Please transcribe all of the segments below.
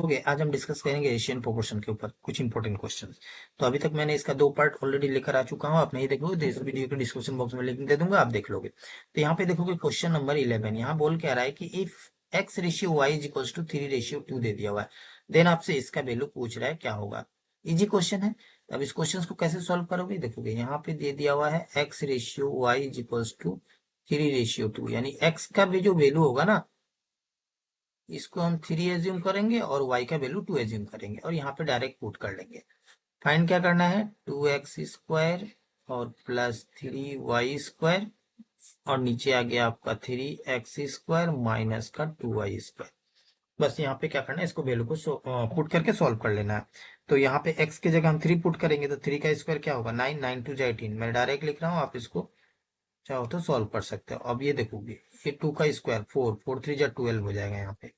Okay, आज हम discuss करेंगे एशियन प्रोपोर्शन के ऊपर कुछ इंपॉर्टेंट क्वेश्चंस। तो अभी तक मैंने इसका 2 पार्ट ऑलरेडी लेकर आ चुका हूँ, आप नहीं देखोगे तो इस वीडियो के डिस्क्रिप्शन बॉक्स में लिंक दे दूंगा, आप देख लोगे। तो यहाँ पे देखोगे क्वेश्चन नंबर 11, यहाँ बोल के आ रहा है कि if x ratio y is equals to 3 ratio 2 दे दिया हुआ है, देन आपसे इसका वैल्यू पूछ रहा है क्या होगा। इजी क्वेश्चन है। तो अब इस क्वेश्चन को कैसे सॉल्व करोगे, देखोगे यहाँ पे दे दिया हुआ है x ratio y is equals to 3 ratio 2, यानी x का भी जो वैल्यू होगा ना, इसको हम 3 एज्यूम करेंगे और y का वैल्यू 2 एज्यूम करेंगे और यहाँ पे डायरेक्ट पुट कर लेंगे। फाइंड क्या करना है, 2x स्क्वायर और प्लस 3y स्क्वायर और नीचे आ गया आपका 3x स्क्वायर माइनस का 2y स्क्वायर। बस यहाँ पे क्या करना है, इसको वैल्यू को पुट करके सॉल्व कर लेना है। तो यहाँ पे x की जगह हम 3 पुट करेंगे तो 3 का स्क्वायर क्या होगा, 9, 9 2 18। मैं डायरेक्ट लिख रहा हूँ, आप इसको चाहो तो सॉल्व कर सकते हो। अब ये देखोगे, ये 2 का स्क्वायर 4, 4 3 जा 12 हो जाएगा यहाँ पे,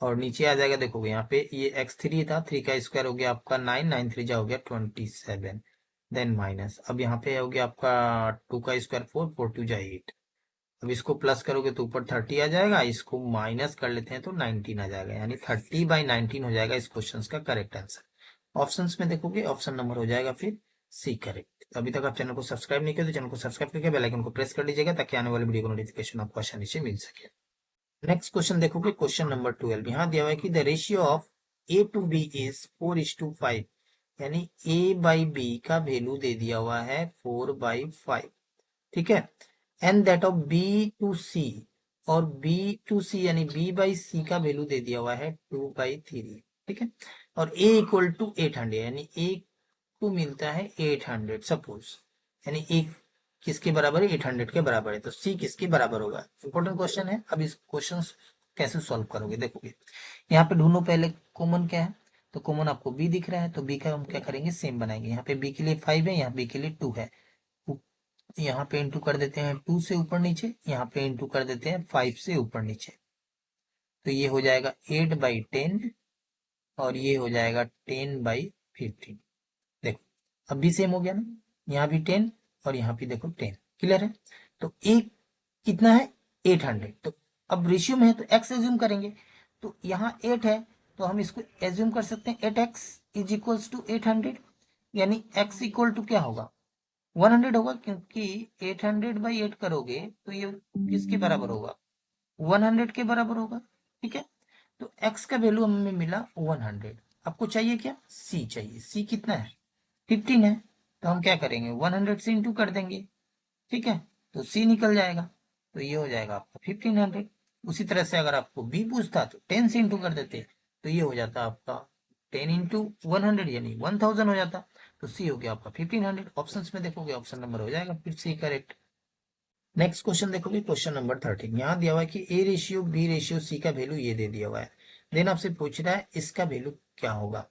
और नीचे आ जाएगा। देखोगे यहाँ पे ये x3 था, 3 का स्क्वायर हो गया आपका 9, 9 3 जा हो गया 27, देन माइनस। अब यहाँ पे हो गया आपका 2 का स्क्वायर 4, 4 2 जा 8। अब इसको प्लस करोगे तो ऊपर 30 आ जाएगा, इसको माइनस कर लेते हैं तो 19 आ जाएगा, यानी 30/19 हो जाएगा इस क्वेश्चन का करेक्ट आंसर। ऑप्शन में देखोगे ऑप्शन नंबर हो जाएगा फिर सी करेक्ट। अभी तक आप चैनल को सब्सक्राइब नहीं किया तो चैनल को सब्सक्राइब करके बेल आइकन को प्रेस कर लीजिएगा ताकि आने वाली वीडियो का नोटिफिकेशन आपको आसानी से मिल सके। नेक्स्ट क्वेश्चन देखोगे, क्वेश्चन नंबर 12, यहाँ दिया हुआ है कि the ratio of A to B is 4:5, यानी ए बाई बी का वैल्यू दे दिया हुआ है 4/5, ठीक है। And that of B to C, और बी टू सी यानी बी बाई सी का वैल्यू दे दिया हुआ है 2/3, ठीक है। और ए इक्वल टू 800, यानी ए को मिलता है 800 सपोज, यानी ए किसके बराबर है, 800 के बराबर है, तो सी किसके बराबर होगा। इंपॉर्टेंट क्वेश्चन है। अब इस क्वेश्चन कैसे सॉल्व करोगे, देखोगे यहाँ पे ढूंढो पहले कॉमन क्या है। तो कॉमन आपको बी दिख रहा है, तो बी का हम क्या करेंगे, सेम बनाएंगे। यहाँ पे बी के लिए 5 है, यहाँ बी के लिए 2 है, यहाँ पे इंटू कर देते हैं 2 से ऊपर नीचे, यहाँ पे इंटू कर देते हैं 5 से ऊपर नीचे। तो ये हो जाएगा 8/10 और ये हो जाएगा 10/15। देखो अब भी सेम हो गया ना, यहाँ भी 10 और यहाँ भी देखो 10, क्लियर है। तो एक कितना है, 800। तो अब रेशियो में है तो x एज्यूम करेंगे, तो यहाँ 8 है तो हम इसको एज्यूम कर सकते हैं 8x इज इक्वल्स टू 800, यानी x इक्वल टू क्या होगा, 100 होगा, क्योंकि 800/8 करोगे तो ये किसके बराबर होगा, 100 के बराबर होगा, ठीक है। तो x का वैल्यू हमें मिला 100। आपको चाहिए क्या, c चाहिए। c कितना है, 15 है, तो हम क्या करेंगे 100 से इंटू कर देंगे, ठीक है, तो c निकल जाएगा, तो ये हो जाएगा आपका 1500। उसी तरह से अगर आपको b पूछता तो 10 से इंटू कर देते, तो ये हो जाता आपका 10 इंटू 100 यानी 1000 हो जाता। तो सी हो गया आपका 1500। ऑप्शंस में देखोगे ऑप्शन नंबर हो जाएगा फिर सी करेक्ट। नेक्स्ट क्वेश्चन देखोगे, क्वेश्चन नंबर 13, यहाँ दिया हुआ है कि A ratio B ratio C का वैल्यू ये दे दिया हुआ है, देन आपसे पूछ रहा है इसका वैल्यू क्या होगा।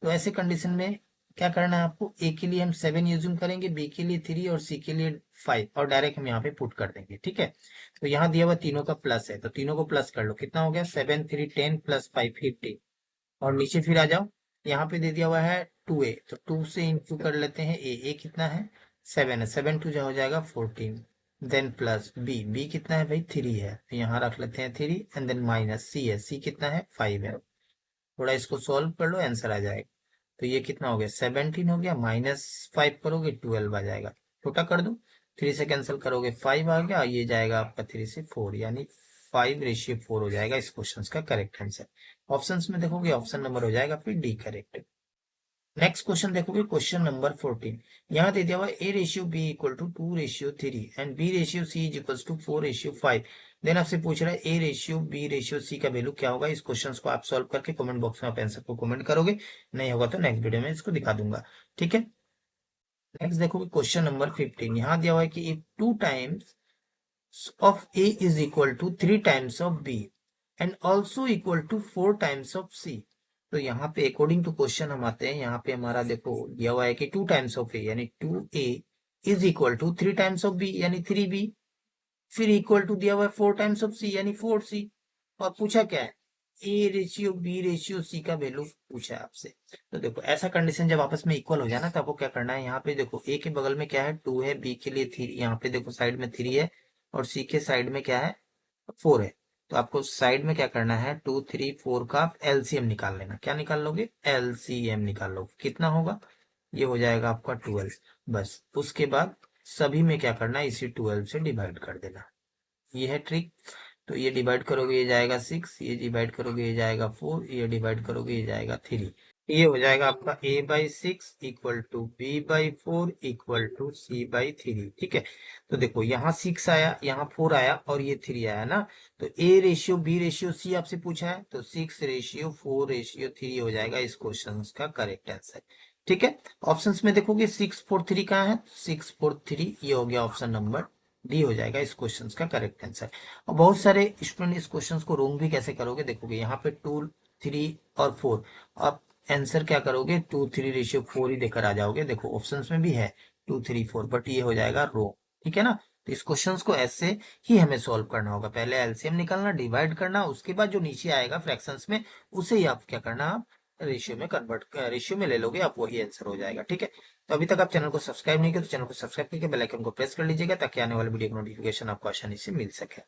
तो ऐसे कंडीशन में क्या करना है आपको, ए के लिए हम 7 यूज्यूम करेंगे, बी के लिए 3 और सी के लिए 5, और डायरेक्ट हम यहाँ पे पुट कर देंगे, ठीक है। तो यहाँ दिया हुआ तीनों का प्लस है, तो तीनों को प्लस कर लो, कितना हो गया 7 3 10 प्लस 5 15। और नीचे फिर आ जाओ, यहाँ पे दे दिया हुआ है 2a, तो 2 से इंटू कर लेते हैं ए कितना है 7 है, 7 2 हो जाएगा 14, देन प्लस बी कितना है भाई 3 है, तो यहाँ रख लेते हैं 3, एंड देन माइनस सी है, सी कितना है 5 है। थोड़ा इसको सॉल्व कर लो, आंसर आ जाएगा। तो ये कितना हो गया 17 हो गया, -5 करोगे 12 आ जाएगा, छोटा कर दो, 3 से कैंसिल करोगे 5 आ गया, ये जाएगा आपका 3 से 4, यानी 5:4 हो जाएगा इस क्वेश्चन का करेक्ट आंसर। ऑप्शंस में देखोगे ऑप्शन नंबर हो जाएगा फिर डी करेक्ट। नेक्स्ट क्वेश्चन देखोगे, क्वेश्चन नंबर 14, यहाँ दे दिया हुआ A ratio B equal to 2:3 and B ratio C is equal to 4:5। Then आपसे पूछ रहा है A ratio B ratio C का वैल्यू क्या होगा। इस क्वेश्चन को आप सॉल्व करके कमेंट बॉक्स में आप आंसर को कमेंट करोगे, नहीं होगा तो नेक्स्ट वीडियो में इसको दिखा दूंगा, ठीक है। नेक्स्ट देखोगे क्वेश्चन नंबर 15, यहाँ दिया हुआ है कि if 2 times of A is equal to 3 times of B and also equal to 4 times of C। तो यहाँ पे अकॉर्डिंग टू क्वेश्चन हम आते हैं, यहाँ पे हमारा देखो दिया हुआ है कि 2 टाइम्स ऑफ A यानी 2A is equal to 3 times of B यानी 3B, फिर इक्वल टू दिया हुआ है 4 टाइम्स ऑफ C यानी 4C, और पूछा क्या है A ratio B ratio C का वैल्यू पूछा है आपसे। तो देखो ऐसा कंडीशन जब आपस में इक्वल हो जाए ना, तो आपको क्या करना है, यहाँ पे देखो A के बगल में क्या है 2 है, B के लिए 3, यहाँ पे देखो साइड में 3 है, और सी के साइड में क्या है 4 है, तो आपको साइड में क्या करना है, 2 3 4 का आप एलसीएम निकाल लेना। क्या निकाल लोगे, एलसीएम निकाल लोगे। कितना होगा, ये हो जाएगा आपका 12। बस उसके बाद सभी में क्या करना है, इसी 12 से डिवाइड कर देना। ये है ट्रिक। तो ये डिवाइड करोगे ये जाएगा 6, ये डिवाइड करोगे ये जाएगा 4, ये डिवाइड करोगे ये जाएगा 3। ये हो जाएगा आपका a/6 equal to b/4 equal to c/3। ठीक है, तो देखो यहाँ 6 आया, यहाँ 4 आया और ये 3 आया ना। तो a ratio b ratio c आपसे पूछा है, तो 6:4:3 हो जाएगा इस क्वेश्चन का करेक्ट आंसर। ठीक है, ऑप्शंस में देखोगे 6 4 3 कहाँ है, 6 4 3 ये हो गया ऑप्शन नंबर डी हो जाएगा इस क्वेश्चन का करेक्ट आंसर। और बहुत सारे स्टूडेंट इस क्वेश्चन को रोंग भी कैसे करोगे, देखोगे यहाँ पे 2 3 और 4, आप आंसर क्या करोगे, 2:3:4 ही देकर आ जाओगे। देखो ऑप्शंस में भी है 2 3 4, बट ये हो जाएगा रोंग। ठीक है ना, तो इस क्वेश्चंस को ऐसे ही हमें सॉल्व करना होगा। पहले एलसीएम निकालना, डिवाइड करना, उसके बाद जो नीचे आएगा फ्रैक्शंस में उसे ही आप क्या करना, आप रेशियो में कन्वर्ट, रेशियो में ले लोगे आप, वही आंसर हो जाएगा। ठीक है, तो अभी तक आप चैनल को सब्सक्राइब नहीं किया तो चैनल को सब्सक्राइब करके बेल आइकन को प्रेस कर लीजिएगा, ताकि आने वाले वीडियो का नोटिफिकेशन आपको आसानी से मिल सके।